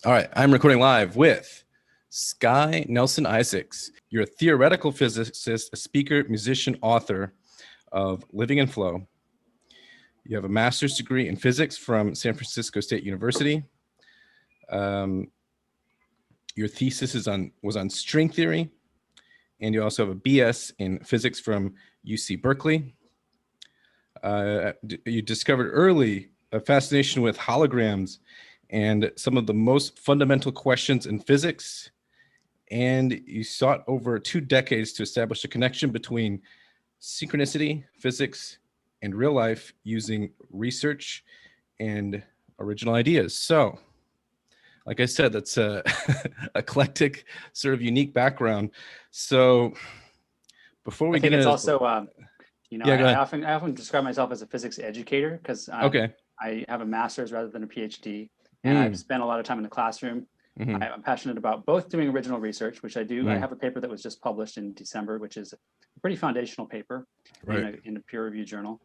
All right, I'm recording live with Sky Nelson Isaacs. You're a theoretical physicist, a speaker, musician, author of Living in Flow. You have a master's degree in physics from San Francisco State University. Your thesis was on string theory, and you also have a BS in physics from UC Berkeley. You discovered early a fascination with holograms and some of the most fundamental questions in physics. And you sought over 2 decades to establish a connection between synchronicity, physics, and real life using research and original ideas. So, like I said, that's a eclectic, sort of unique background. So, before we I think get it's into also, Yeah, I often describe myself as a physics educator because okay. I have a master's rather than a PhD, and I've spent a lot of time in the classroom. Mhm. I'm passionate about both doing original research, which I do. I Mm. have a paper that was just published in December, which is a pretty foundational paper Right. in a peer-reviewed journal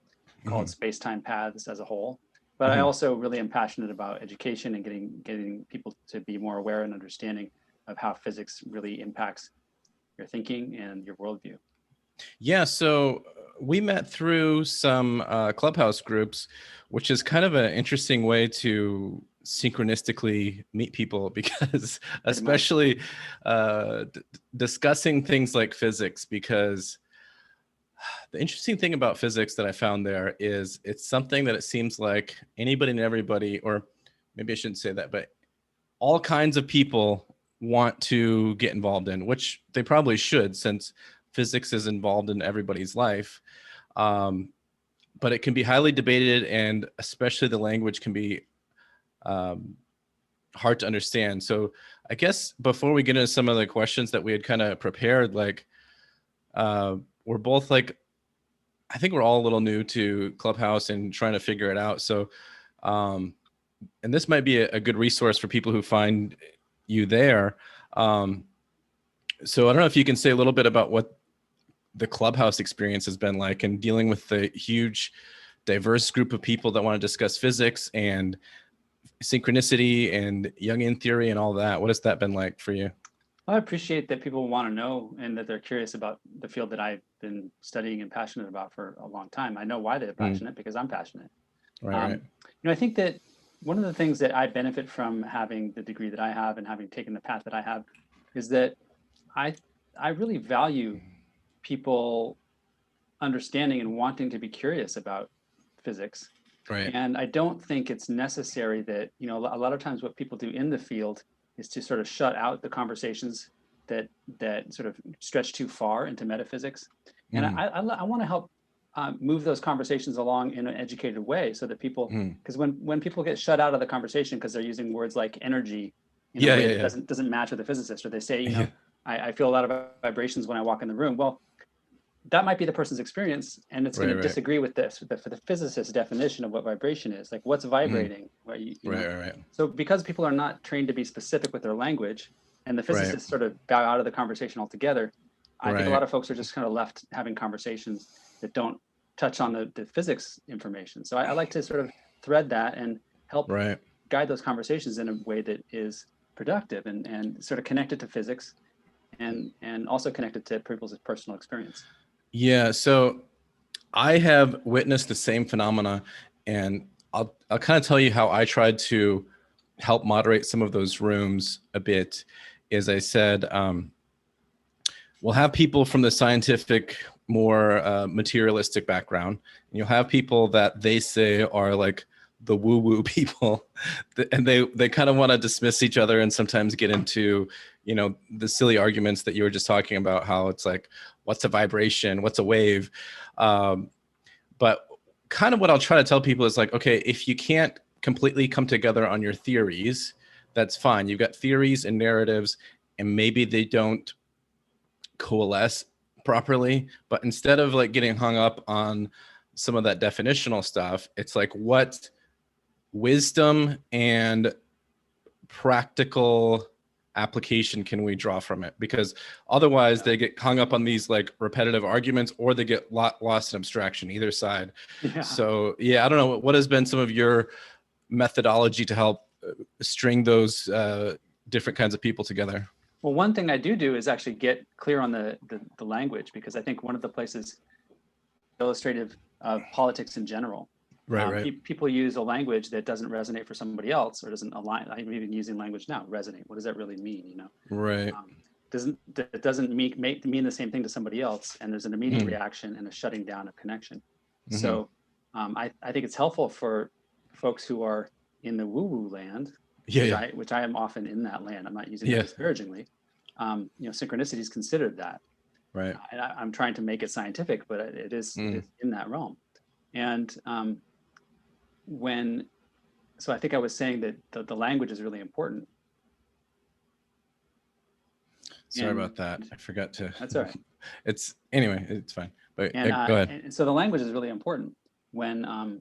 called Mhm. Space-Time Paths as a Whole. But I Mhm. also really am passionate about education and getting people to be more aware and understanding of how physics really impacts your thinking and your worldview. Yeah, so we met through some clubhouse groups, which is kind of an interesting way to synchronistically meet people because Pretty much. especially discussing things like physics, because the interesting thing about physics that I found there is it's something that it seems like anybody and everybody, or maybe I shouldn't say that, but all kinds of people want to get involved in, which they probably should, since physics is involved in everybody's life. Um, but it can be highly debated, and especially the language can be um, hard to understand. So I guess before we get into some of the questions that we had kind of prepared, like we're both like, I think we're all a little new to Clubhouse and trying to figure it out. So, and this might be a good resource for people who find you there. So I don't know if you can say a little bit about what the Clubhouse experience has been like and dealing with the huge, diverse group of people that want to discuss physics and synchronicity and Jungian theory and all that. What has that been like for you? Well, I appreciate that people want to know and that they're curious about the field that I've been studying and passionate about for a long time. I know why they're passionate because I'm passionate. Right. I think that one of the things that I benefit from having the degree that I have and having taken the path that I have is that I I really value people understanding and wanting to be curious about physics. Right. And I don't think it's necessary that, a lot of times what people do in the field is to sort of shut out the conversations that sort of stretch too far into metaphysics. And Mm. I want to help move those conversations along in an educated way so that people, because when people get shut out of the conversation because they're using words like energy in a way that doesn't match with a physicist, or they say, I feel a lot of vibrations when I walk in the room. Well, that might be the person's experience, and it's going to disagree with this for the physicist's definition of what vibration is. Like, what's vibrating? Right. So because people are not trained to be specific with their language, and the physicists sort of bow out of the conversation altogether, I think a lot of folks are just kind of left having conversations that don't touch on the physics information. So I like to sort of thread that and help guide those conversations in a way that is productive and sort of connected to physics and also connected to people's personal experience. Yeah, so I have witnessed the same phenomena, and I'll kind of tell you how I tried to help moderate some of those rooms a bit. As I said, we'll have people from the scientific, more materialistic background, and you'll have people that they say are like the woo-woo people, and they kind of want to dismiss each other and sometimes get into, the silly arguments that you were just talking about, how it's like, what's a vibration, what's a wave? But kind of what I'll try to tell people is like, okay, if you can't completely come together on your theories, that's fine. You've got theories and narratives, and maybe they don't coalesce properly, but instead of like getting hung up on some of that definitional stuff, it's like, what wisdom and practical application can we draw from it? Because otherwise they get hung up on these like repetitive arguments, or they get lost in abstraction, either side. So I don't know, what has been some of your methodology to help string those different kinds of people together? Well, one thing I do is actually get clear on the language, because I think one of the places illustrative of politics in general. Right. People use a language that doesn't resonate for somebody else, or doesn't align. I'm even using language now, resonate. What does that really mean? You know, Right. It doesn't mean the same thing to somebody else, and there's an immediate reaction and a shutting down of connection. So I think it's helpful for folks who are in the woo-woo land, which I am often in that land. I'm not using that disparagingly. Synchronicity is considered that. Right. And I'm trying to make it scientific, but it is in that realm. And so I think I was saying that the language is really important. Sorry about that. I forgot to. That's all right. It's fine. But go ahead. And so the language is really important when a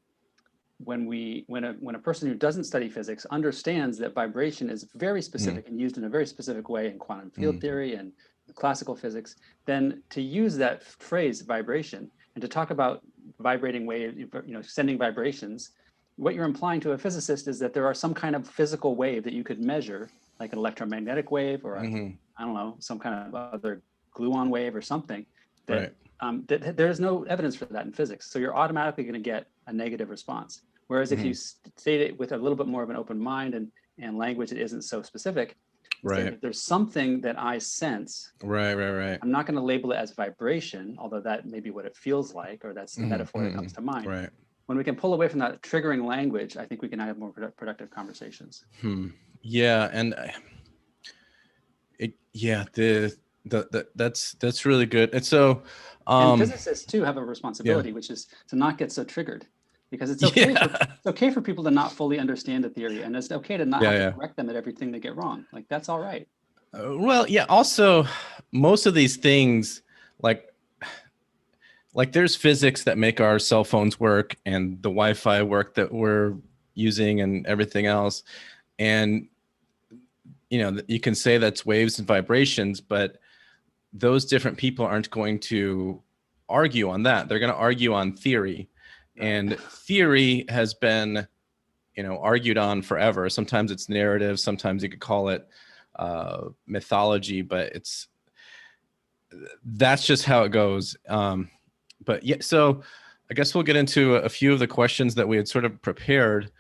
person who doesn't study physics understands that vibration is very specific and used in a very specific way in quantum field theory and classical physics, then to use that phrase vibration and to talk about vibrating wave, sending vibrations, what you're implying to a physicist is that there are some kind of physical wave that you could measure, like an electromagnetic wave or I don't know, some kind of other gluon wave or something, that there's no evidence for that in physics. So you're automatically going to get a negative response. Whereas if you state it with a little bit more of an open mind and language that isn't so specific, that there's something that I sense. Right. I'm not going to label it as vibration, although that may be what it feels like, or that's the metaphor that comes to mind. Right. When we can pull away from that triggering language, I think we can have more productive conversations. Yeah, and that's really good. And so, and physicists too have a responsibility, which is to not get so triggered, because it's okay. It's okay for people to not fully understand a theory, and it's okay to not have to correct them at everything they get wrong. Like that's all right. Also, most of these things, like there's physics that make our cell phones work and the Wi-Fi work that we're using and everything else, and you can say that's waves and vibrations, but those different people aren't going to argue on that. They're going to argue on theory. And theory has been, argued on forever. Sometimes it's narrative. Sometimes you could call it mythology, but that's just how it goes. But yeah, so I guess we'll get into a few of the questions that we had sort of prepared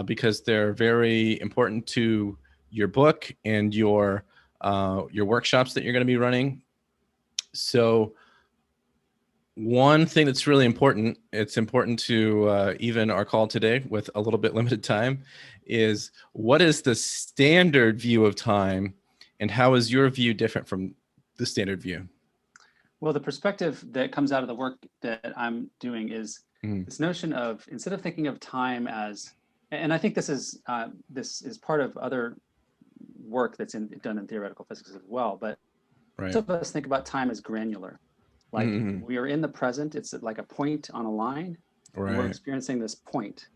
because they're very important to your book and your workshops that you're going to be running. So one thing that's really important, it's important to even our call today with a little bit limited time, is what is the standard view of time and how is your view different from the standard view? Well, the perspective that comes out of the work that I'm doing is this notion of, instead of thinking of time as, and I think this is part of other work that's done in theoretical physics as well, but most of us think about time as granular. Like we are in the present, it's like a point on a line, and we're experiencing this point,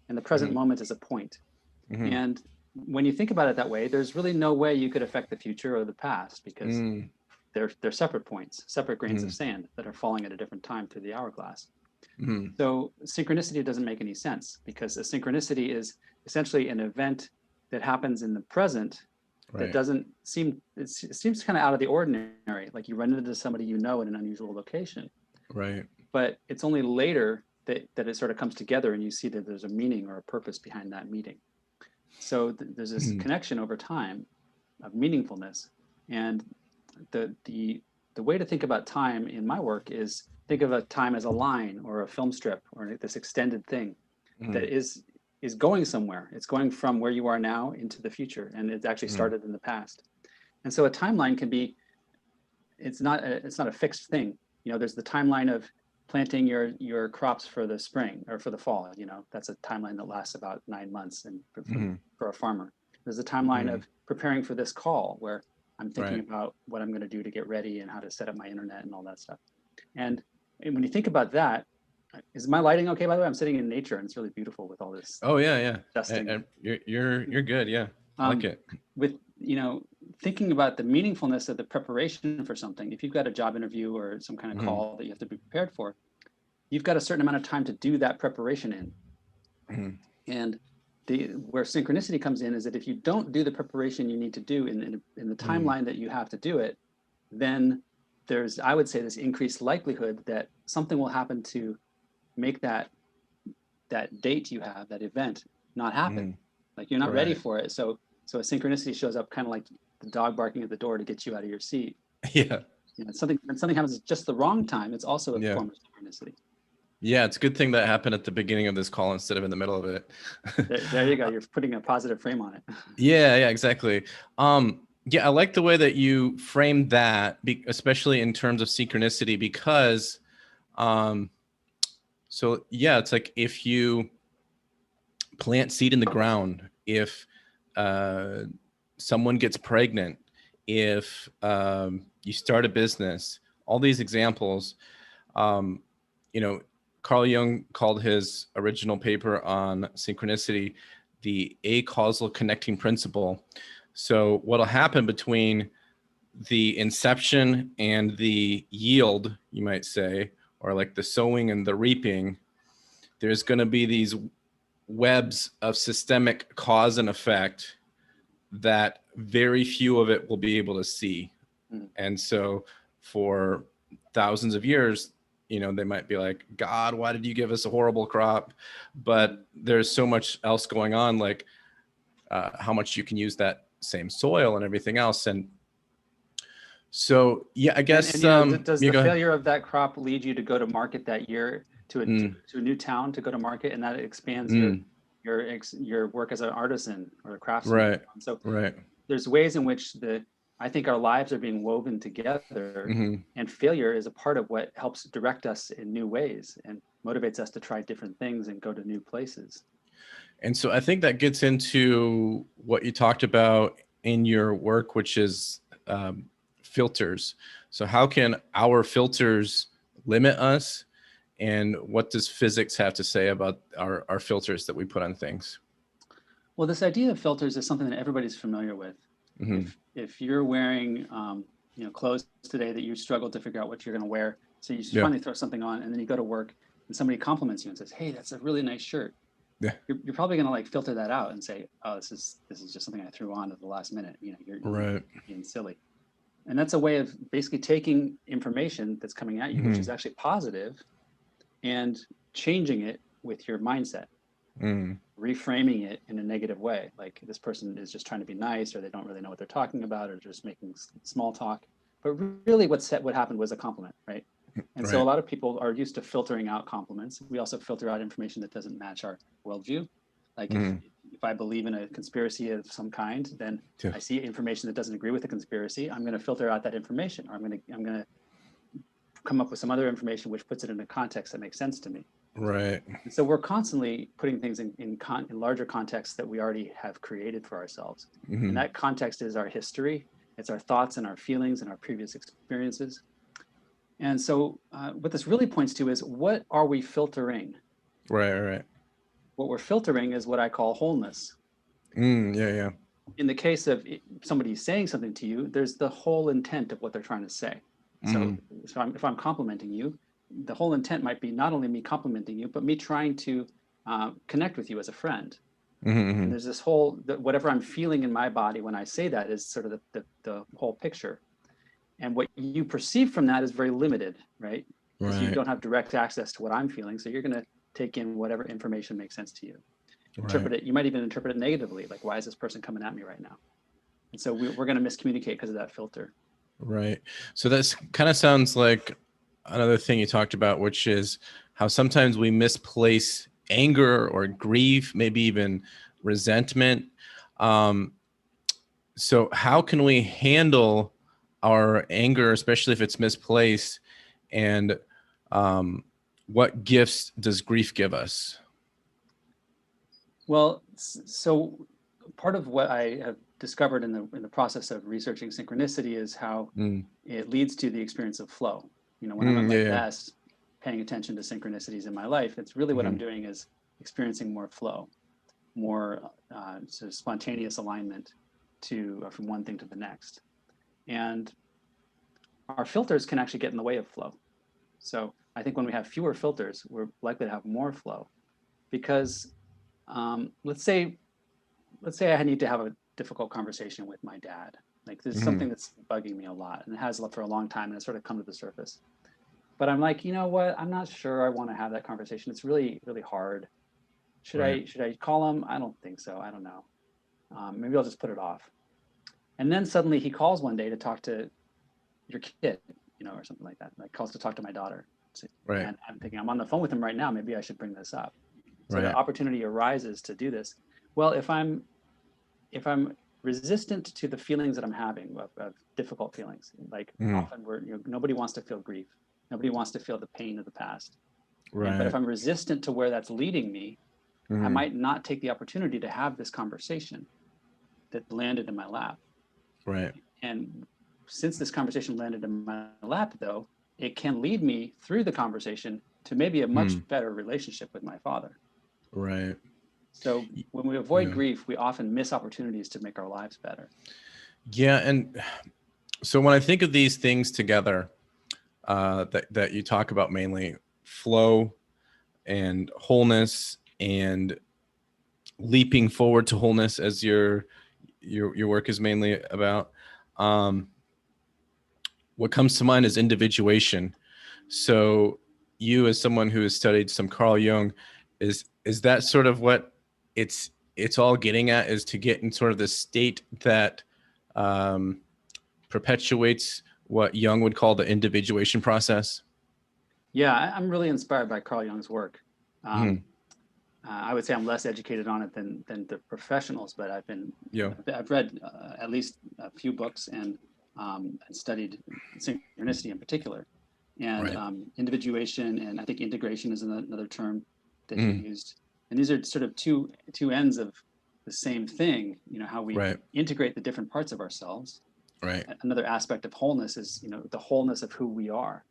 and the present moment is a point. And when you think about it that way, there's really no way you could affect the future or the past, because they're separate points, separate grains of sand that are falling at a different time through the hourglass. So synchronicity doesn't make any sense, because a synchronicity is essentially an event that happens in the present that doesn't seem, it seems kind of out of the ordinary, like you run into somebody in an unusual location. But it's only later that it sort of comes together and you see that there's a meaning or a purpose behind that meeting. So there's this connection over time of meaningfulness. And the way to think about time in my work is think of a time as a line or a film strip or this extended thing that is going somewhere. It's going from where you are now into the future, and it's actually started in the past. And so a timeline can be, it's not a fixed thing. There's the timeline of planting your crops for the spring or for the fall. That's a timeline that lasts about 9 months, and for a farmer. There's a timeline of preparing for this call, where I'm thinking about what I'm going to do to get ready and how to set up my internet and all that stuff. And when you think about that, is my lighting okay, by the way? I'm sitting in nature and it's really beautiful with all this. Oh yeah. Dusting. And you're good. Yeah. I like it. With, thinking about the meaningfulness of the preparation for something, if you've got a job interview or some kind of call that you have to be prepared for, you've got a certain amount of time to do that preparation in. And where synchronicity comes in is that if you don't do the preparation you need to do in the timeline that you have to do it, then there's, I would say, this increased likelihood that something will happen to make that date you have, that event, not happen. Like you're not ready for it. So a synchronicity shows up kind of like the dog barking at the door to get you out of your seat. Yeah. You know, when something happens at just the wrong time, it's also a form of synchronicity. Yeah, it's a good thing that happened at the beginning of this call instead of in the middle of it. There you go. You're putting a positive frame on it. Yeah, exactly. Yeah, I like the way that you framed that, especially in terms of synchronicity, because so yeah, it's like if you plant seed in the ground, if someone gets pregnant, if you start a business, all these examples, you know, Carl Jung called his original paper on synchronicity the acausal connecting principle. So what'll happen between the inception and the yield, you might say, or like the sowing and the reaping, there's going to be these webs of systemic cause and effect that very few of it will be able to see. And so for thousands of years, you know, they might be like, God, why did you give us a horrible crop? But there's so much else going on, like how much you can use that same soil and everything else. And so, yeah, I guess. And, you know, does the failure of that crop lead you to go to market that year to a new town to go to market, and that expands your work as an artisan or a craftsman? Right. So there's ways in which I think our lives are being woven together, and failure is a part of what helps direct us in new ways and motivates us to try different things and go to new places. And so I think that gets into what you talked about in your work, which is filters. So how can our filters limit us? And what does physics have to say about our filters that we put on things? Well, this idea of filters is something that everybody's familiar with. If you're wearing clothes today that you struggle to figure out what you're going to wear, so you finally throw something on, and then you go to work and somebody compliments you and says, "Hey, that's a really nice shirt." Yeah. You're probably going to like filter that out and say, "Oh, this is just something I threw on at the last minute." You know, you're being silly. And that's a way of basically taking information that's coming at you, which is actually positive, and changing it with your mindset. Reframing it in a negative way, like this person is just trying to be nice, or they don't really know what they're talking about, or just making small talk. But really what happened was a compliment, right? And so a lot of people are used to filtering out compliments. We also filter out information that doesn't match our worldview. Like if I believe in a conspiracy of some kind, then I see information that doesn't agree with the conspiracy. I'm going to filter out that information, or I'm going to come up with some other information which puts it in a context that makes sense to me. Right. And so we're constantly putting things in larger contexts that we already have created for ourselves. And that context is our history. It's our thoughts and our feelings and our previous experiences. And so what this really points to is, what are we filtering? Right. What we're filtering is what I call wholeness. Yeah. In the case of somebody saying something to you, there's the whole intent of what they're trying to say. So if I'm complimenting you, the whole intent might be not only me complimenting you, but me trying to connect with you as a friend. And there's this whole, whatever I'm feeling in my body when I say that is sort of the whole picture. And what you perceive from that is very limited, right? Because you don't have direct access to what I'm feeling. So you're going to take in whatever information makes sense to you. Interpret it. You might even interpret it negatively. Like, why is this person coming at me right now? And so we're going to miscommunicate because of that filter. Right. So that's kind of sounds like another thing you talked about, which is how sometimes we misplace anger or grief, maybe even resentment. So how can we handle our anger, especially if it's misplaced? And what gifts does grief give us? Well, so part of what I have discovered in the process of researching synchronicity is how it leads to the experience of flow. You know, when I'm at my best, paying attention to synchronicities in my life, it's really what I'm doing is experiencing more flow, more sort of spontaneous alignment from one thing to the next. And our filters can actually get in the way of flow. So I think when we have fewer filters, we're likely to have more flow, because Let's say I need to have a difficult conversation with my dad. Like there's something that's bugging me a lot, and it has for a long time, and it's sort of come to the surface. But I'm like, you know what? I'm not sure I want to have that conversation. It's really, really hard. Should I call him? I don't think so. I don't know. Maybe I'll just put it off. And then suddenly he calls one day to talk to your kid, or something like that. Like calls to talk to my daughter. And I'm thinking, I'm on the phone with him right now. Maybe I should bring this up. So the opportunity arises to do this. Well, if I'm resistant to the feelings that I'm having of difficult feelings, like often nobody wants to feel grief. Nobody wants to feel the pain of the past. Right. But if I'm resistant to where that's leading me, I might not take the opportunity to have this conversation that landed in my lap. Right. And since this conversation landed in my lap, though, it can lead me through the conversation to maybe a much better relationship with my father. Right. So when we avoid grief, we often miss opportunities to make our lives better. Yeah. And so when I think of these things together, that you talk about, mainly flow and wholeness and leaping forward to wholeness, as your work is mainly about, what comes to mind is individuation. So you, as someone who has studied some Carl Jung, is that sort of what it's all getting at, is to get in sort of the state that perpetuates what Jung would call the individuation process? Yeah, I'm really inspired by Carl Jung's work. I would say I'm less educated on it than the professionals, but I've read at least a few books and studied synchronicity in particular, and individuation, and I think integration is another term that he used. And these are sort of two ends of the same thing. How we integrate the different parts of ourselves. Right. Another aspect of wholeness is the wholeness of who we are.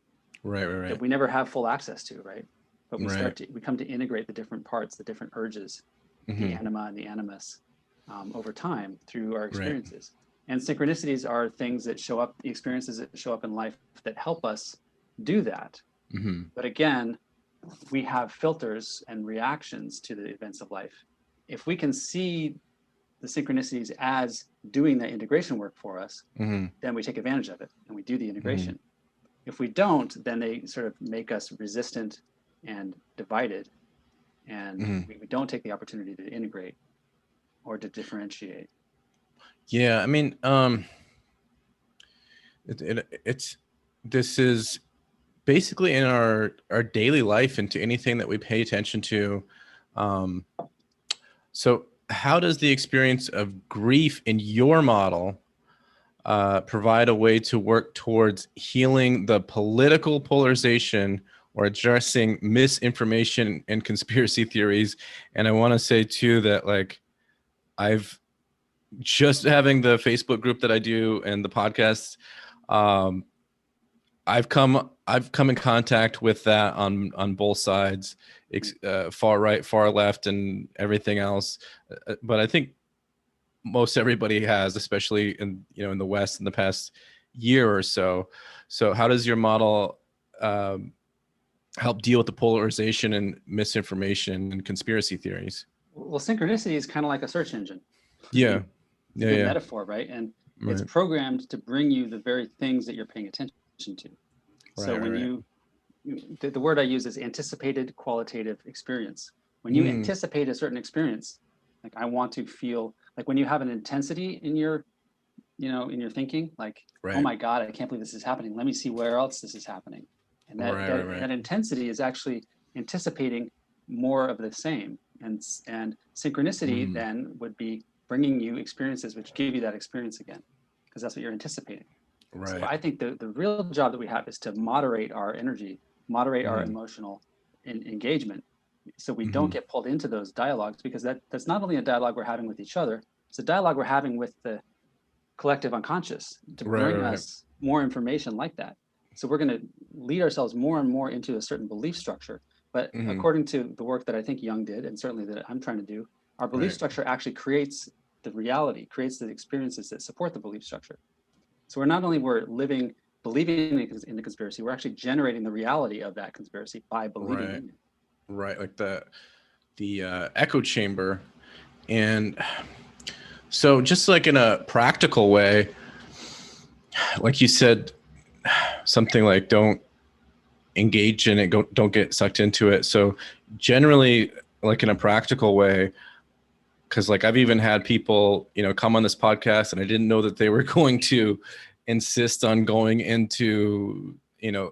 Right. That we never have full access to, right? But we come to integrate the different parts, the different urges, the anima and the animus, over time through our experiences. And synchronicities are things that show up, the experiences that show up in life that help us do that. But again, we have filters and reactions to the events of life. If we can see the synchronicities as doing the integration work for us, then we take advantage of it and we do the integration. If we don't, then they sort of make us resistant and divided, and we don't take the opportunity to integrate or to differentiate. Yeah, I mean, this is basically in our daily life, into anything that we pay attention to. So how does the experience of grief in your model provide a way to work towards healing the political polarization or addressing misinformation and conspiracy theories? And I want to say too that, like, I've just having the Facebook group that I do and the podcasts, I've come in contact with that on both sides, far right, far left, and everything else. But I think most everybody has, especially in the West in the past year or so. So how does your model help deal with the polarization and misinformation and conspiracy theories? Well, synchronicity is kind of like a search engine. Yeah. Good metaphor, right? And it's programmed to bring you the very things that you're paying attention to. So when the word I use is anticipated qualitative experience. When you anticipate a certain experience, like I want to feel, like when you have an intensity in your thinking, like, oh my God, I can't believe this is happening. Let me see where else this is happening. And that intensity is actually anticipating more of the same. And synchronicity then would be bringing you experiences which give you that experience again, because that's what you're anticipating. So I think the real job that we have is to moderate our energy, moderate our emotional engagement, so we don't get pulled into those dialogues, because that's not only a dialogue we're having with each other, it's a dialogue we're having with the collective unconscious to bring us more information like that. So we're going to lead ourselves more and more into a certain belief structure. But according to the work that I think Jung did, and certainly that I'm trying to do, our belief structure actually creates the reality, creates the experiences that support the belief structure. So we're not only believing in the conspiracy, we're actually generating the reality of that conspiracy by believing in it. Right, like echo chamber. And so just like in a practical way, like you said, something like don't engage in it, don't get sucked into it. So generally, like in a practical way, because like I've even had people, come on this podcast and I didn't know that they were going to insist on going into,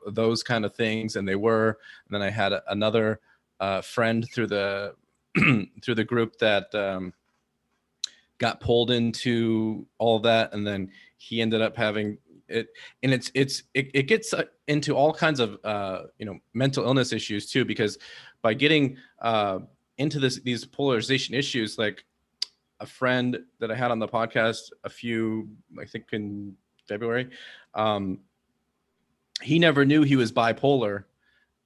those kind of things, and they were. And then I had another friend through the through the group that got pulled into all that, and then he ended up having it, and it gets into all kinds of mental illness issues too, because by getting into these polarization issues, like a friend that I had on the podcast I think in February, he never knew he was bipolar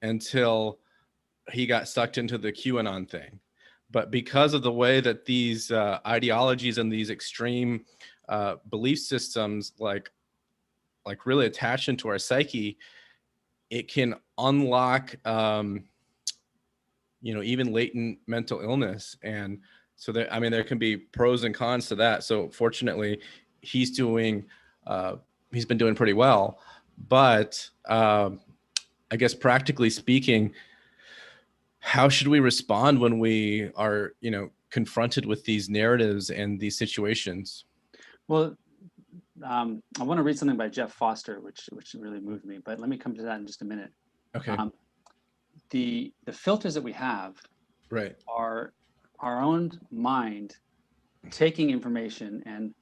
until he got sucked into the QAnon thing. But because of the way that these ideologies and these extreme belief systems like really attach into our psyche, it can unlock even latent mental illness. And so there can be pros and cons to that. So fortunately, he's been doing pretty well. But I guess practically speaking, how should we respond when we are, confronted with these narratives and these situations? Well, I want to read something by Jeff Foster, which really moved me, but let me come to that in just a minute. Okay. The filters that we have, right, are our own mind taking information and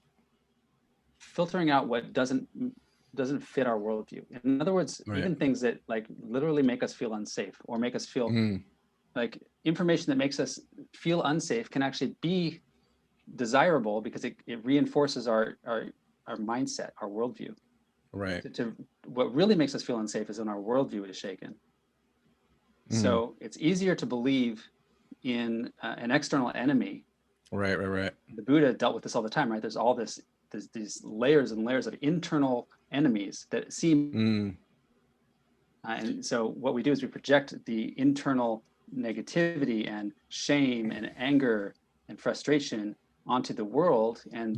filtering out what doesn't fit our worldview. In other words, right. Even things that like literally make us feel unsafe or make us feel like information that makes us feel unsafe can actually be desirable because it reinforces our mindset, our worldview. Right. What really makes us feel unsafe is when our worldview is shaken. So it's easier to believe in an external enemy. Right. The Buddha dealt with this all the time, right? There's these layers and layers of internal enemies that seem, and so what we do is we project the internal negativity and shame and anger and frustration onto the world, and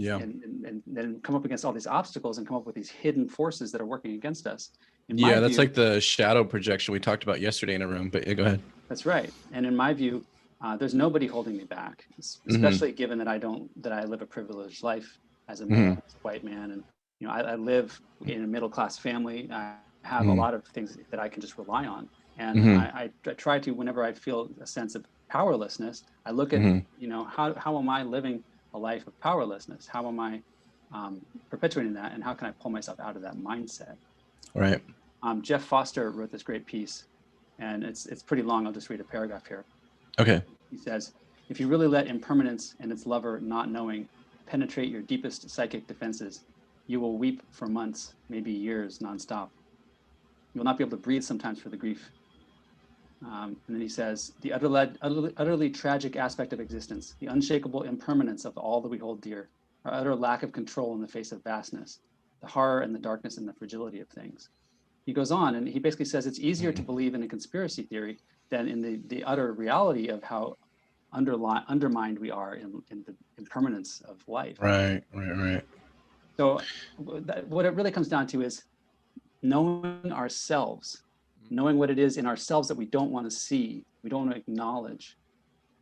then come up against all these obstacles and come up with these hidden forces that are working against us. That's like the shadow projection we talked about yesterday in a room, but go ahead. That's right. And in my view, there's nobody holding me back, especially given that I live a privileged life as a male, as a white man. And, I live in a middle-class family. I have a lot of things that I can just rely on. And I try to, whenever I feel a sense of powerlessness, I look at, how am I living a life of powerlessness? How am I perpetuating that? And how can I pull myself out of that mindset? Right. Jeff Foster wrote this great piece, and it's pretty long. I'll just read a paragraph here. Okay. He says, if you really let impermanence and its lover not knowing penetrate your deepest psychic defenses, you will weep for months, maybe years, nonstop. You will not be able to breathe sometimes for the grief. And then he says, the utterly tragic aspect of existence, the unshakable impermanence of all that we hold dear, our utter lack of control in the face of vastness, the horror and the darkness and the fragility of things. He goes on and he basically says it's easier to believe in a conspiracy theory than in the utter reality of how undermined we are in the impermanence of life. Right. So what it really comes down to is knowing ourselves, knowing what it is in ourselves that we don't want to see, we don't want to acknowledge,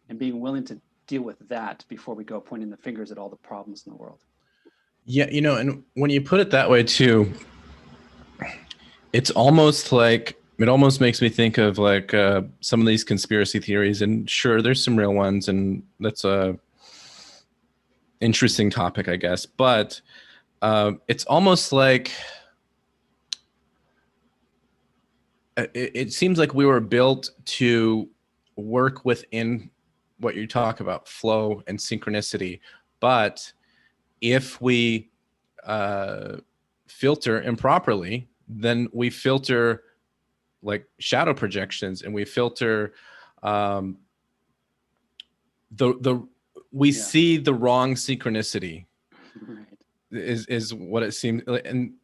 and being willing to deal with that before we go pointing the fingers at all the problems in the world. Yeah, and when you put it that way too, it's almost like, it almost makes me think of like some of these conspiracy theories, and sure, there's some real ones, and that's a interesting topic, I guess. But it's almost like it seems like we were built to work within what you talk about, flow and synchronicity. But if we filter improperly, then we filter like shadow projections, and we filter we see the wrong synchronicity. Right. Is what it seems. And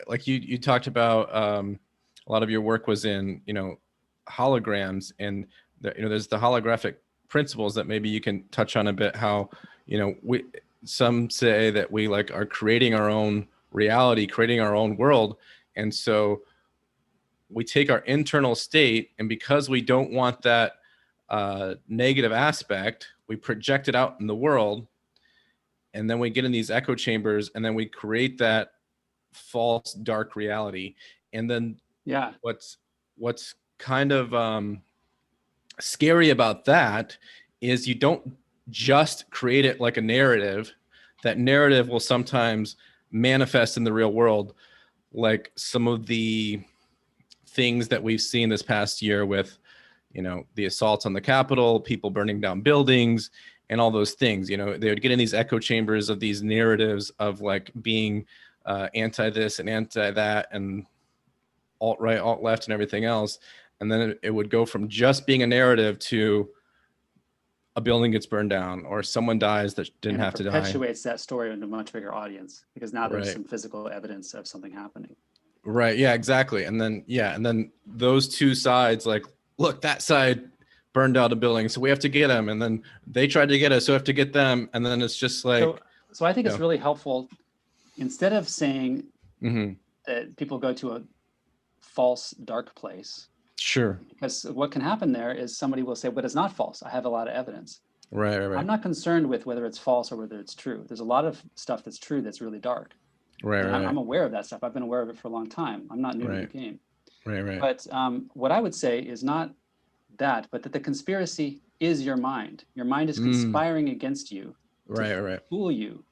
like you talked about, a lot of your work was in holograms, and there's the holographic principles that maybe you can touch on a bit. How, some say that we like are creating our own reality, creating our own world. And so we take our internal state, and because we don't want that negative aspect, we project it out in the world, and then we get in these echo chambers, and then we create that false dark reality. And then what's kind of scary about that is you don't just create it like a narrative. That narrative will sometimes manifest in the real world, like some of the things that we've seen this past year with, the assaults on the Capitol, people burning down buildings, and all those things. They would get in these echo chambers of these narratives of like being anti this and anti that, and alt right, alt left, and everything else. And then it would go from just being a narrative to a building gets burned down or someone dies that didn't have to die. It perpetuates that story into a much bigger audience because now there's some physical evidence of something happening. Right. Yeah, exactly. And then those two sides, like, look, that side burned out a building, so we have to get them. And then they tried to get us, so we have to get them. And then it's just like. So I think it's really helpful, instead of saying that people go to a false dark place. Sure. Because what can happen there is somebody will say, but it's not false. I have a lot of evidence. Right. I'm not concerned with whether it's false or whether it's true. There's a lot of stuff that's true that's really dark. Right. I'm aware of that stuff. I've been aware of it for a long time. I'm not new to the game. Right. But what I would say is not that, but that the conspiracy is your mind. Your mind is conspiring against you to fool you.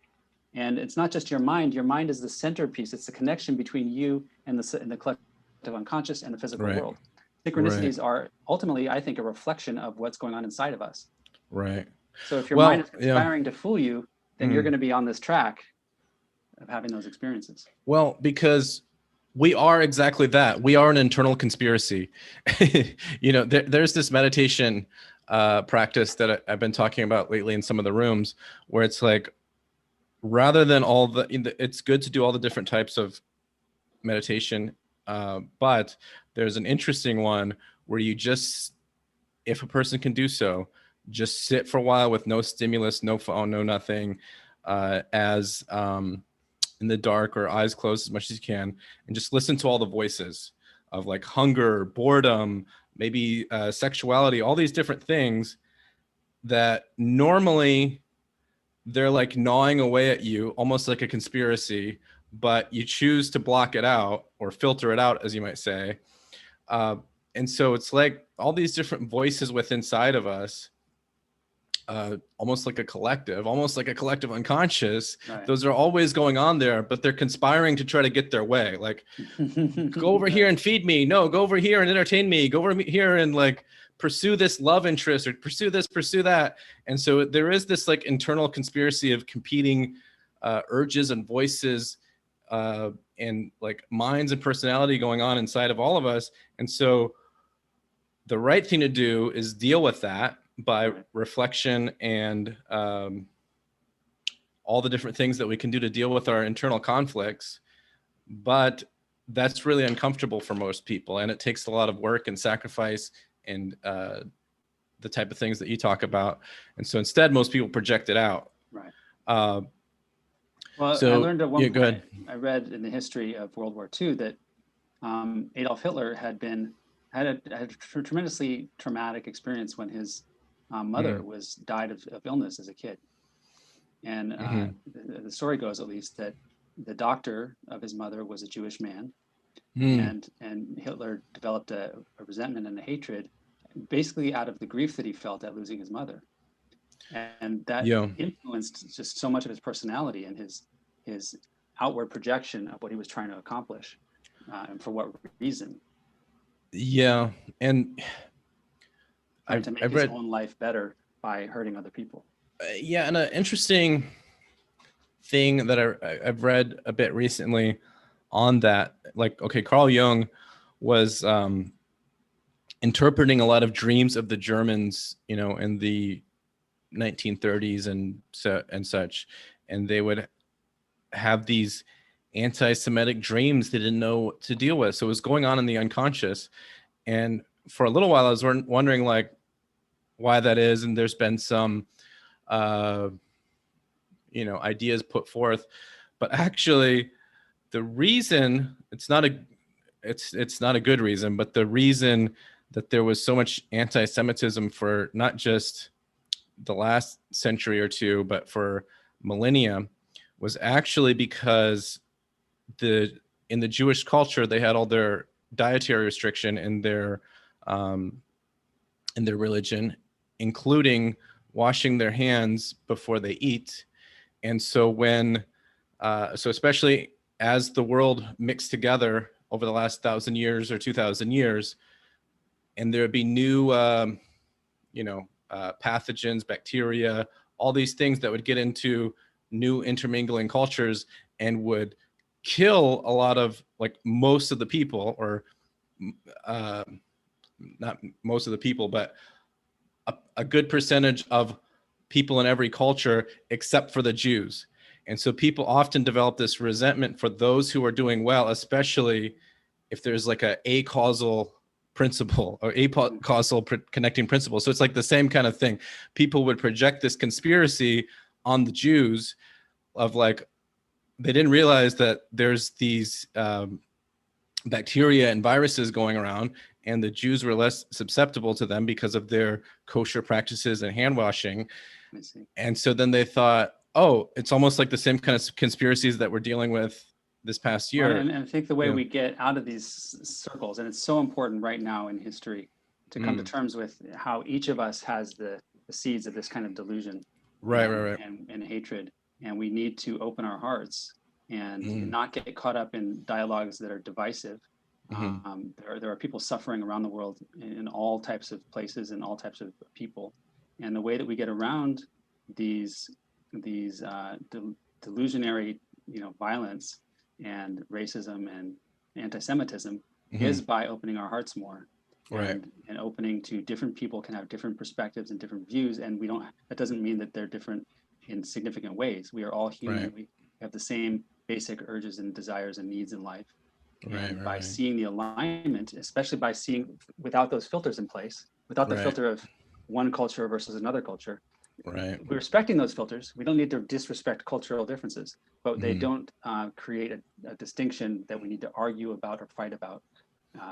And it's not just your mind. Your mind is the centerpiece. It's the connection between you and the collective unconscious and the physical world. Synchronicities are ultimately, I think, a reflection of what's going on inside of us. Right. So if your mind is conspiring to fool you, then you're going to be on this track of having those experiences. Well, because we are exactly that. We are an internal conspiracy. There's this meditation practice that I've been talking about lately in some of the rooms, where it's like, rather than it's good to do all the different types of meditation, but there's an interesting one where you just, if a person can do so, just sit for a while with no stimulus, no phone, no nothing, as in the dark or eyes closed as much as you can, and just listen to all the voices of like hunger, boredom, maybe sexuality, all these different things that normally they're like gnawing away at you, almost like a conspiracy, but you choose to block it out or filter it out, as you might say. And so it's like all these different voices within inside of us, almost like a collective unconscious. Right. Those are always going on there, but they're conspiring to try to get their way. Like, go over here and feed me. No, go over here and entertain me. Go over here and like pursue this love interest, or pursue this, pursue that. And so there is this like internal conspiracy of competing urges and voices and like minds and personality going on inside of all of us. And so the right thing to do is deal with that by reflection and all the different things that we can do to deal with our internal conflicts. But that's really uncomfortable for most people, and it takes a lot of work and sacrifice and the type of things that you talk about. And so instead, most people project it out. Right. Well, so, I learned at one point, I read in the history of World War II that Adolf Hitler had a tremendously traumatic experience when his mother died of illness as a kid. And the story goes, at least, that the doctor of his mother was a Jewish man, and Hitler developed a resentment and a hatred, basically out of the grief that he felt at losing his mother. And that influenced just so much of his personality and his outward projection of what he was trying to accomplish, and for what reason. Yeah, and to make his own life better by hurting other people. And an interesting thing that I've read a bit recently on that, like, okay, Carl Jung was interpreting a lot of dreams of the Germans, in the 1930s and such, and they would have these anti-Semitic dreams they didn't know what to deal with. So it was going on in the unconscious. And for a little while, I was wondering, like, why that is, and there's been some ideas put forth, but actually the reason, it's not a good reason, but the reason that there was so much anti-Semitism for not just the last century or two, but for millennia, was actually because in the Jewish culture, they had all their dietary restriction in their religion, including washing their hands before they eat. And so so especially as the world mixed together over the last 1,000 years or 2,000 years, and there would be new, pathogens, bacteria, all these things that would get into new intermingling cultures and would kill a lot of, like, most of the people, or not most of the people, but a good percentage of people in every culture except for the Jews. And so people often develop this resentment for those who are doing well, especially if there's like a causal principle or causal connecting principle. So it's like the same kind of thing. People would project this conspiracy on the Jews of, like, they didn't realize that there's these bacteria and viruses going around, and the Jews were less susceptible to them because of their kosher practices and hand washing. And so then they thought, oh, it's almost like the same kind of conspiracies that we're dealing with this past year. Well, and I think the way we get out of these circles, and it's so important right now in history to come to terms with how each of us has the seeds of this kind of delusion, right, and hatred, and we need to open our hearts and not get caught up in dialogues that are divisive. There are people suffering around the world in all types of places and all types of people, and the way that we get around these delusionary, violence and racism and anti-Semitism is by opening our hearts more, and opening to different people can have different perspectives and different views, and that doesn't mean that they're different in significant ways. We are all human. We have the same basic urges and desires and needs in life. By seeing the alignment, especially by seeing without those filters in place, without the filter of one culture versus another culture, we're respecting those filters. We don't need to disrespect cultural differences, but they don't create a distinction that we need to argue about or fight about.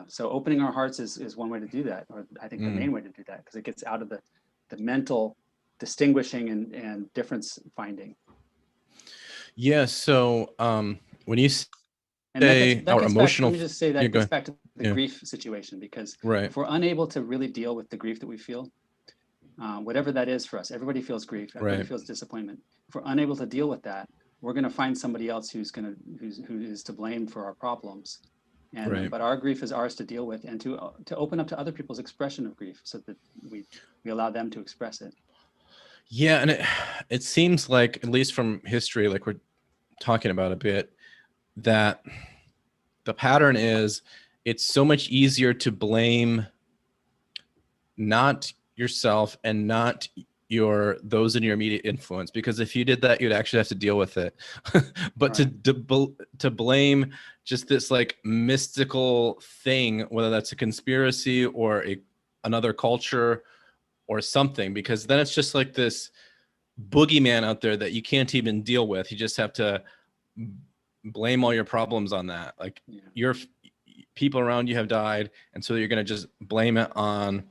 So opening our hearts is one way to do that, or I think the main way to do that, because it gets out of the mental distinguishing and difference finding. Yeah. So when you say our emotional, let me just say that gets back to the grief situation, because if we're unable to really deal with the grief that we feel, whatever that is for us, everybody feels grief, everybody feels disappointment. If we're unable to deal with that, we're going to find somebody else who is to blame for our problems. And but our grief is ours to deal with, and to open up to other people's expression of grief, so that we allow them to express it. Yeah, and it seems like, at least from history, like we're talking about a bit, that the pattern is it's so much easier to blame not yourself and not those in your immediate influence, because if you did that, you'd actually have to deal with it. But to blame just this like mystical thing, whether that's a conspiracy or another culture or something, because then it's just like this boogeyman out there that you can't even deal with. You just have to blame all your problems on that. Like your people around you have died, and so you're going to just blame it on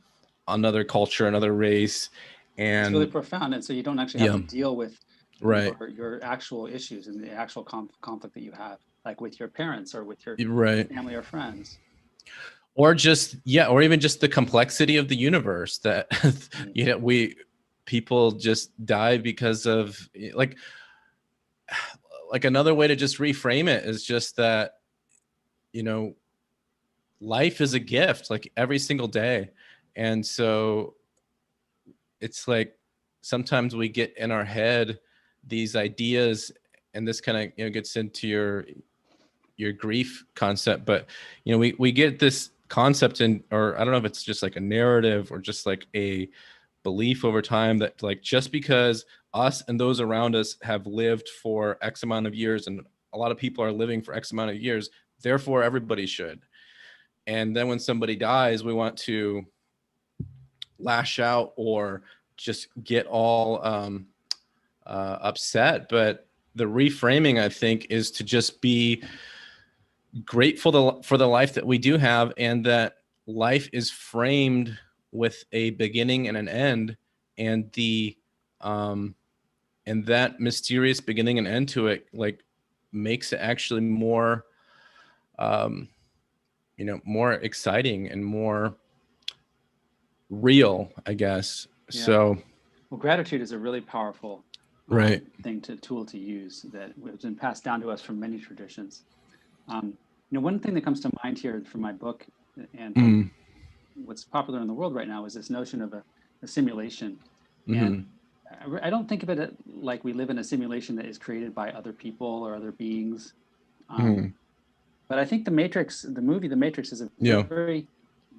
another culture, another race. And it's really profound. And so you don't actually have to deal with your actual issues and the actual conflict that you have, like with your parents or with your family or friends. Or just, or even just the complexity of the universe that, people just die because of, like another way to just reframe it is just that, life is a gift, like every single day. And so it's like, sometimes we get in our head these ideas, and this kind of, gets into your grief concept, but, we get this concept or I don't know if it's just like a narrative or just like a belief over time that, like, just because us and those around us have lived for X amount of years, and a lot of people are living for X amount of years, therefore everybody should. And then when somebody dies, we want to lash out or just get all upset. But the reframing, I think, is to just be grateful for the life that we do have, and that life is framed with a beginning and an end, and and that mysterious beginning and end to it, like, makes it actually more, more exciting and more real, I guess. Yeah. So, well, gratitude is a really powerful tool to use that has been passed down to us from many traditions. One thing that comes to mind here from my book and what's popular in the world right now is this notion of a simulation. And I don't think of it like we live in a simulation that is created by other people or other beings. But I think the movie The Matrix is a very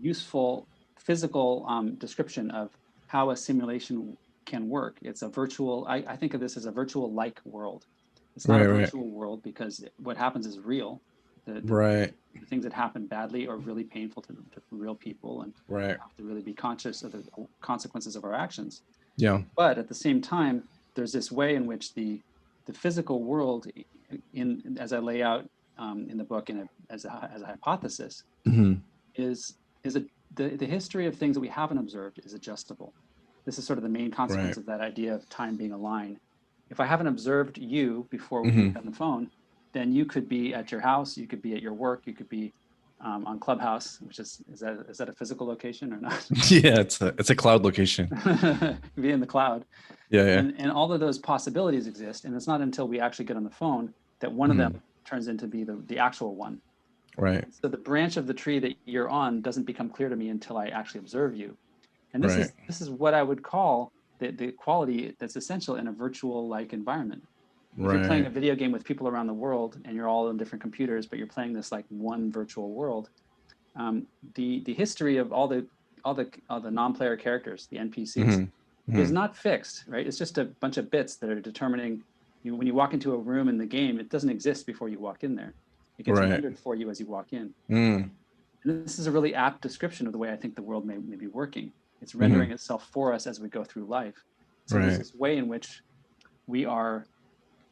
useful physical description of how a simulation can work. It's a virtual, I think of this as a virtual-like world. It's not a virtual world because what happens is real. The things that happen badly are really painful to real people, and we have to really be conscious of the consequences of our actions. Yeah. But at the same time, there's this way in which the physical world, as I lay out in the book as a hypothesis, is the history of things that we haven't observed is adjustable. This is sort of the main consequence of that idea of time being a line. If I haven't observed you before we get on the phone, then you could be at your house, you could be at your work, you could be on Clubhouse, which is that a physical location or not? Yeah, it's a cloud location. Be in the cloud. Yeah. And all of those possibilities exist, and it's not until we actually get on the phone that one of them turns into be the actual one. Right. So the branch of the tree that you're on doesn't become clear to me until I actually observe you. And this is what I would call the quality that's essential in a virtual-like environment. If you're playing a video game with people around the world and you're all on different computers, but you're playing this like one virtual world, the history of all the non-player characters, the NPCs, is not fixed, right? It's just a bunch of bits that are determining when you walk into a room in the game, it doesn't exist before you walk in there. It gets rendered for you as you walk in. And this is a really apt description of the way I think the world may be working. It's rendering itself for us as we go through life. So there's this way in which we are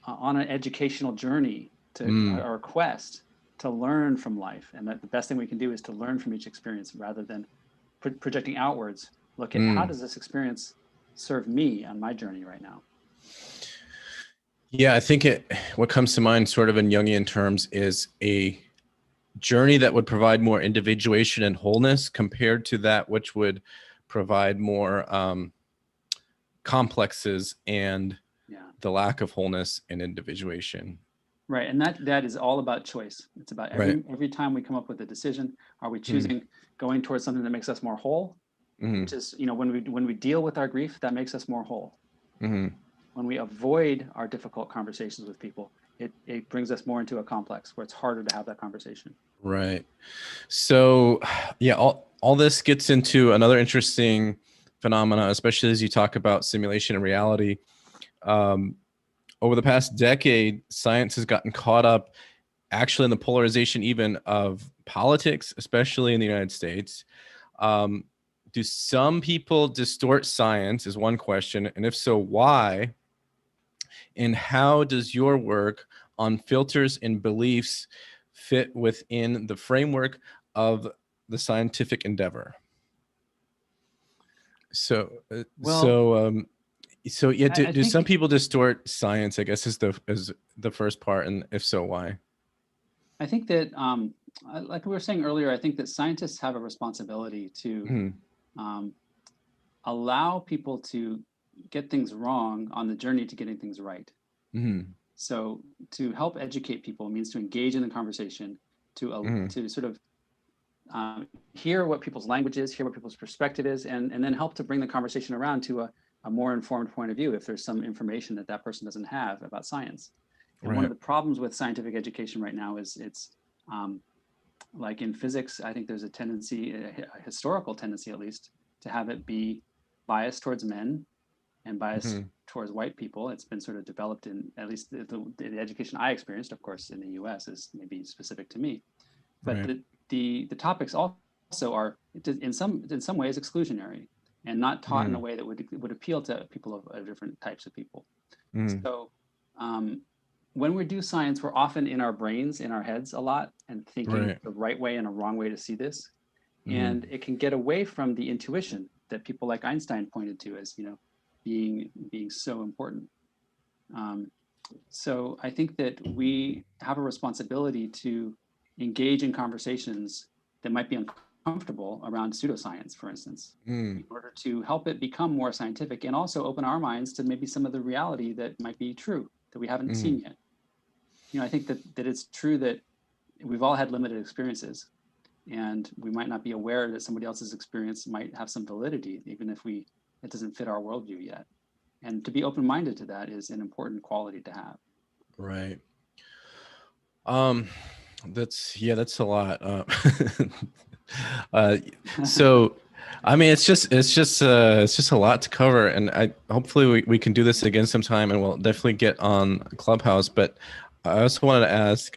on an educational journey to our quest to learn from life, and that the best thing we can do is to learn from each experience rather than projecting outwards. Look at how does this experience serve me on my journey right now? Yeah, I think what comes to mind sort of in Jungian terms is a journey that would provide more individuation and wholeness compared to that which would provide more complexes and the lack of wholeness and individuation. Right, and that is all about choice. It's about every time we come up with a decision, are we choosing going towards something that makes us more whole? Which is, when we deal with our grief, that makes us more whole. When we avoid our difficult conversations with people, it brings us more into a complex where it's harder to have that conversation. Right. So, yeah, all this gets into another interesting phenomena, especially as you talk about simulation and reality. Over the past decade, science has gotten caught up actually in the polarization even of politics, especially in the United States. Do some people distort science is one question, and if so, why? And how does your work on filters and beliefs fit within the framework of the scientific endeavor? So yeah, do some people distort science, I guess, is the first part, and if so, why? I think that, like we were saying earlier, I think that scientists have a responsibility to allow people to get things wrong on the journey to getting things right. So to help educate people means to engage in the conversation, to sort of hear what people's language is, hear what people's perspective is, and then help to bring the conversation around to a more informed point of view if there's some information that person doesn't have about science. And one of the problems with scientific education right now is it's like in physics, I think there's a tendency, a historical tendency at least, to have it be biased towards men and biased towards white people. It's been sort of developed in, at least the education I experienced, of course, in the US is maybe specific to me. But the topics also are in some ways exclusionary. and not taught in a way that would appeal to people of different types of people. So when we do science, we're often in our brains, in our heads a lot, and thinking the right way and a wrong way to see this. And it can get away from the intuition that people like Einstein pointed to as, being so important. So I think that we have a responsibility to engage in conversations that might be uncomfortable around pseudoscience, for instance, in order to help it become more scientific, and also open our minds to maybe some of the reality that might be true that we haven't seen yet. I think that it's true that we've all had limited experiences, and we might not be aware that somebody else's experience might have some validity, even if it doesn't fit our worldview yet. And to be open-minded to that is an important quality to have. Right. That's a lot. So, I mean, it's just a lot to cover, and hopefully we can do this again sometime, and we'll definitely get on Clubhouse. But I also wanted to ask,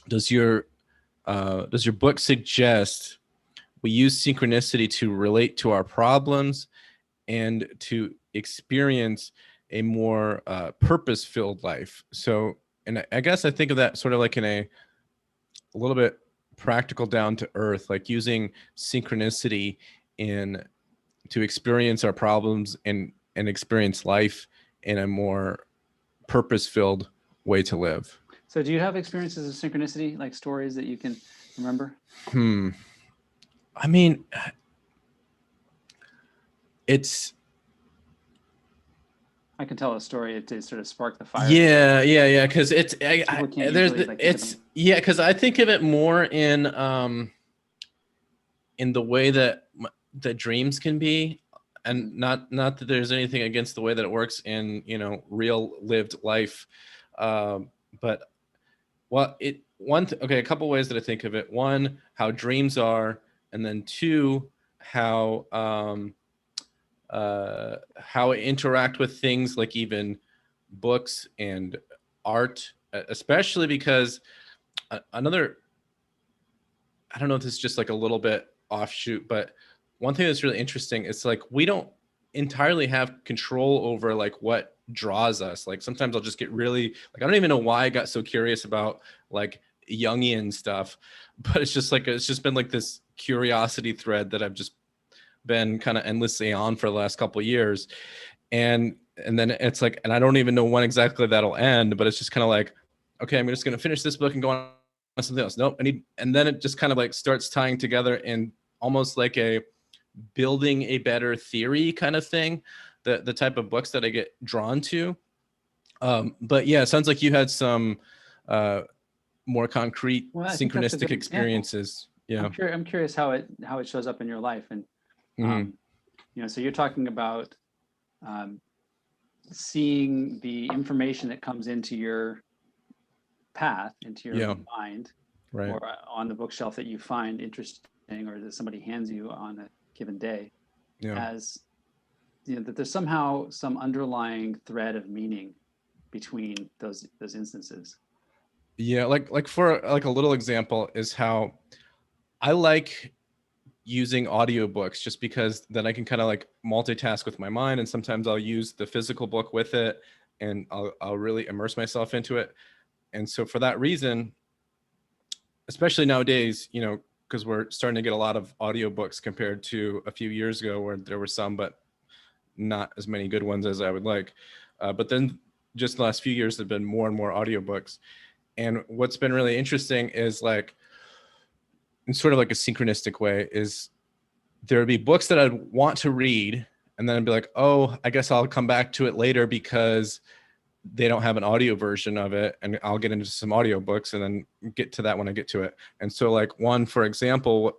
does your book suggest we use synchronicity to relate to our problems and to experience a more purpose-filled life? So, and I guess I think of that sort of like in a little bit practical, down to earth, like using synchronicity to experience our problems and experience life in a more purpose-filled way to live. So do you have experiences of synchronicity, like stories that you can remember? I mean, I can tell a story to sort of spark the fire. Yeah. Because because I think of it more in the way that dreams can be, and not that there's anything against the way that it works in real lived life, but a couple ways that I think of it. One, how dreams are, and then two, how interact with things like even books and art, especially because I don't know if this is just like a little bit offshoot, but one thing that's really interesting is like we don't entirely have control over like what draws us. Like sometimes I'll just get really like, I don't even know why I got so curious about like Jungian stuff, but it's just been like this curiosity thread that I've just been kind of endlessly on for the last couple of years. And then it's like, and I don't even know when exactly that'll end, but it's just kind of like, okay, I'm just going to finish this book and go on something else. Nope. And then it just kind of like starts tying together in almost like a building a better theory kind of thing, the type of books that I get drawn to. But yeah, it sounds like you had some more concrete synchronistic experiences. Yeah. I'm curious how it shows up in your life. And so you're talking about seeing the information that comes into your path, into your mind, right, or on the bookshelf that you find interesting, or that somebody hands you on a given day, as that there's somehow some underlying thread of meaning between those instances. Yeah, like for like a little example is how I like using audiobooks, just because then I can kind of like multitask with my mind, and sometimes I'll use the physical book with it, and I'll really immerse myself into it. And so for that reason, especially nowadays, because we're starting to get a lot of audiobooks compared to a few years ago where there were some, but not as many good ones as I would like. But then just the last few years, there've been more and more audiobooks. And what's been really interesting is like, in sort of like a synchronistic way, is there would be books that I'd want to read, and then I'd be like, oh, I guess I'll come back to it later because they don't have an audio version of it, and I'll get into some audiobooks and then get to that when I get to it. And so like one, for example,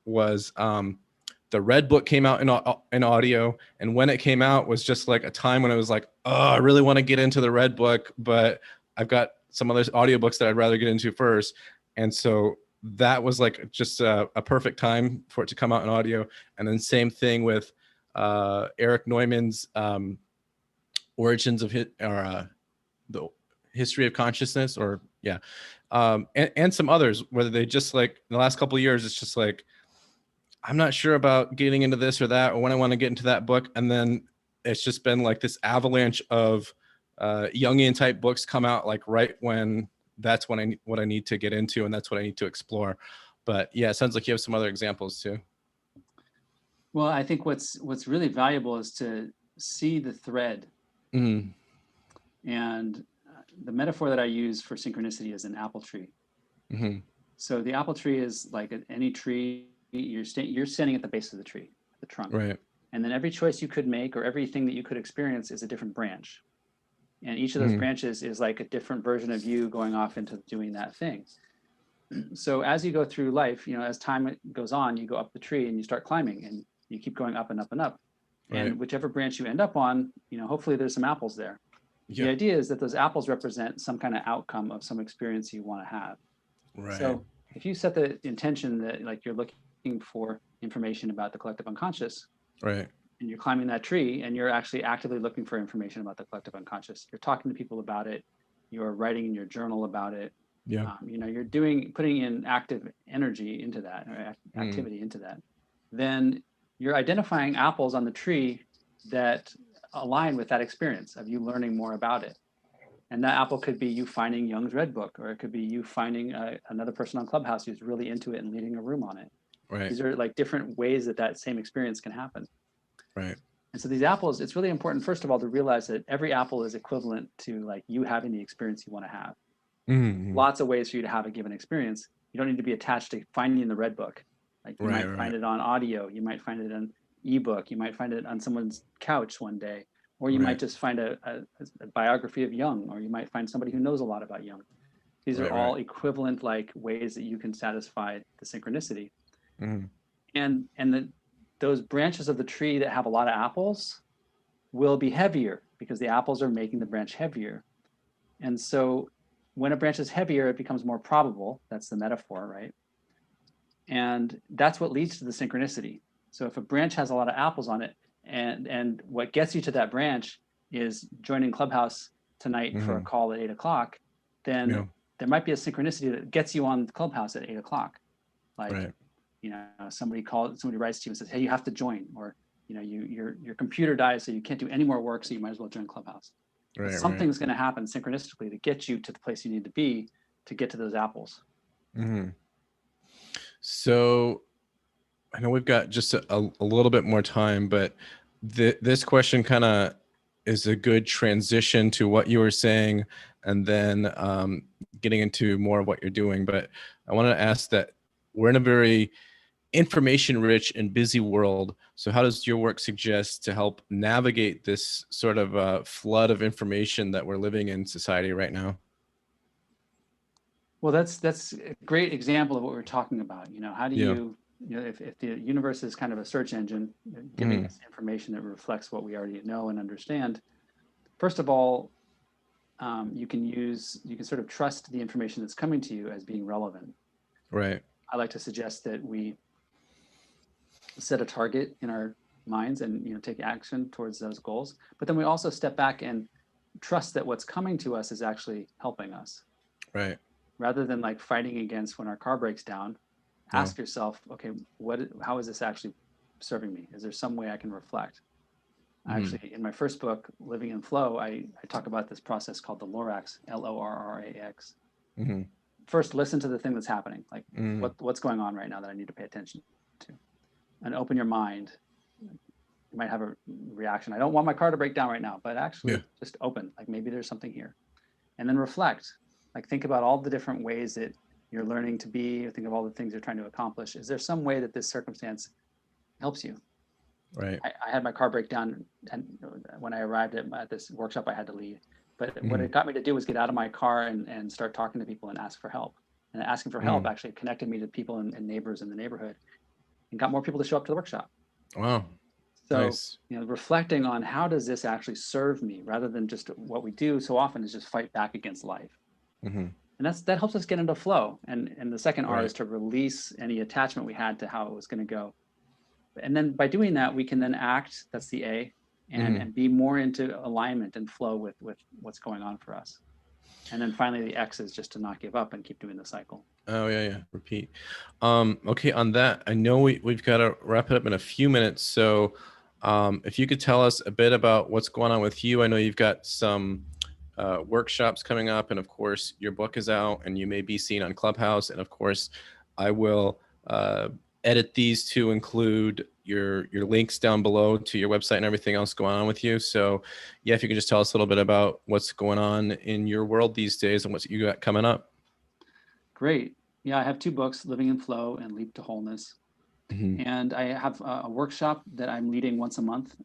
was the Red Book came out in audio, and when it came out was just like a time when I was like, oh, I really want to get into the Red Book, but I've got some other audiobooks that I'd rather get into first. And so that was like just a perfect time for it to come out in audio. And then same thing with Eric Neumann's Origins of the History of Consciousness, and some others where they just like in the last couple of years, it's just like I'm not sure about getting into this or that, or when I want to get into that book. And then it's just been like this avalanche of Jungian type books come out like right when that's what I need to get into, and that's what I need to explore. But yeah, it sounds like you have some other examples too. Well, I think what's really valuable is to see the thread. Mm. And the metaphor that I use for synchronicity is an apple tree. Mm-hmm. So the apple tree is like any tree. You're standing at the base of the tree, the trunk. Right. And then every choice you could make or everything that you could experience is a different branch. And each of those branches is like a different version of you going off into doing that thing. So as you go through life, as time goes on, you go up the tree and you start climbing and you keep going up and up and up. Right. And whichever branch you end up on, hopefully there's some apples there. Yeah. The idea is that those apples represent some kind of outcome of some experience you want to have. Right. So if you set the intention that like you're looking for information about the collective unconscious, right, and you're climbing that tree and you're actually actively looking for information about the collective unconscious, you're talking to people about it, you're writing in your journal about it. Yeah. You're putting in active energy into that, or activity into that. Then you're identifying apples on the tree that align with that experience of you learning more about it. And that apple could be you finding Jung's Red Book, or it could be you finding another person on Clubhouse who's really into it and leading a room on it. Right. These are like different ways that same experience can happen. Right. And so these apples, it's really important, first of all, to realize that every apple is equivalent to like you having the experience you want to have. Mm-hmm. Lots of ways for you to have a given experience. You don't need to be attached to finding the Red Book. Like you might find it on audio, you might find it on ebook, you might find it on someone's couch one day, or you might just find a biography of Jung, or you might find somebody who knows a lot about Jung. These are all equivalent like ways that you can satisfy the synchronicity. Mm-hmm. And those branches of the tree that have a lot of apples will be heavier because the apples are making the branch heavier. And so when a branch is heavier, it becomes more probable. That's the metaphor, right? And that's what leads to the synchronicity. So if a branch has a lot of apples on it, and what gets you to that branch is joining Clubhouse tonight for a call at 8:00, then there might be a synchronicity that gets you on Clubhouse at 8:00. Like, somebody writes to you and says, hey, you have to join, or your computer dies, so you can't do any more work, so you might as well join Clubhouse. Something's going to happen synchronistically to get you to the place you need to be to get to those apples. Mm-hmm. So I know we've got just a little bit more time, but this question kind of is a good transition to what you were saying, and then getting into more of what you're doing. But I wanted to ask that we're in a very information-rich and busy world. So how does your work suggest to help navigate this sort of flood of information that we're living in society right now? Well, that's a great example of what we're talking about. How do you, if the universe is kind of a search engine giving us information that reflects what we already know and understand, first of all, you can sort of trust the information that's coming to you as being relevant. Right. I like to suggest that we set a target in our minds and take action towards those goals, but then we also step back and trust that what's coming to us is actually helping us. Right. Rather than like fighting against when our car breaks down, ask yourself, okay, how is this actually serving me? Is there some way I can reflect? Actually, in my first book, Living in Flow, I talk about this process called the Lorax, L-O-R-R-A-X. First, listen to the thing that's happening. Like what's going on right now that I need to pay attention to? And open your mind. You might have a reaction. I don't want my car to break down right now, but actually just open, like maybe there's something here. And then reflect, like think about all the different ways that you're learning to be, or think of all the things you're trying to accomplish. Is there some way that this circumstance helps you? Right. I had my car break down, and when I arrived at this workshop, I had to leave. But what it got me to do was get out of my car and start talking to people and ask for help. And asking for help actually connected me to people and neighbors in the neighborhood, and got more people to show up to the workshop. Wow. So, nice. Reflecting on how does this actually serve me, rather than just what we do so often is just fight back against life. And that helps us get into flow. And the second R is to release any attachment we had to how it was going to go. And then by doing that, we can then act, that's the A, and be more into alignment and flow with what's going on for us. And then finally, the X is just to not give up and keep doing the cycle. Oh, yeah. Repeat. Okay, on that, I know we've got to wrap it up in a few minutes. So if you could tell us a bit about what's going on with you. I know you've got some workshops coming up, and of course, your book is out, and you may be seen on Clubhouse. And of course, I will edit these to include your links down below to your website and everything else going on with you. So yeah, if you could just tell us a little bit about what's going on in your world these days and what you got coming up. Great. Yeah, I have 2 books, Living in Flow and Leap to Wholeness. And I have a workshop that I'm leading once a month,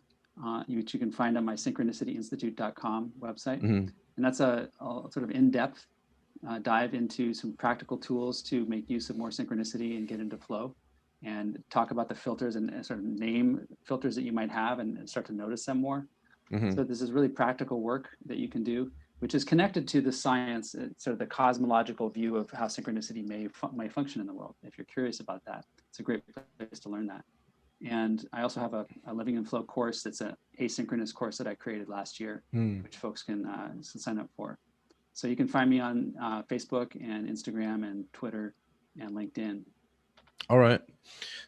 which you can find on my synchronicityinstitute.com website. And that's a sort of in-depth dive into some practical tools to make use of more synchronicity and get into flow, and talk about the filters and sort of name filters that you might have and start to notice them more. So this is really practical work that you can do, which is connected to the science, sort of the cosmological view of how synchronicity may function in the world. If you're curious about that, it's a great place to learn that. And I also have a Living in Flow course that's an asynchronous course that I created last year, which folks can sign up for. So you can find me on Facebook and Instagram and Twitter and LinkedIn. All right.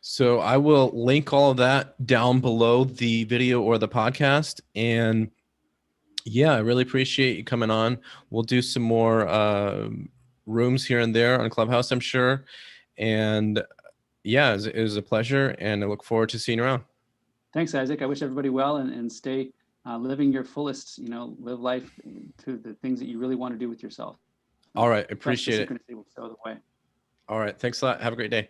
So I will link all of that down below the video or the podcast. And yeah, I really appreciate you coming on. We'll do some more rooms here and there on Clubhouse, I'm sure. And yeah, it was a pleasure, and I look forward to seeing you around. Thanks, Isaac. I wish everybody well, and stay living your fullest, live life to the things that you really want to do with yourself. All right. Appreciate it. Synchronicity will show the way. All right. Thanks a lot. Have a great day.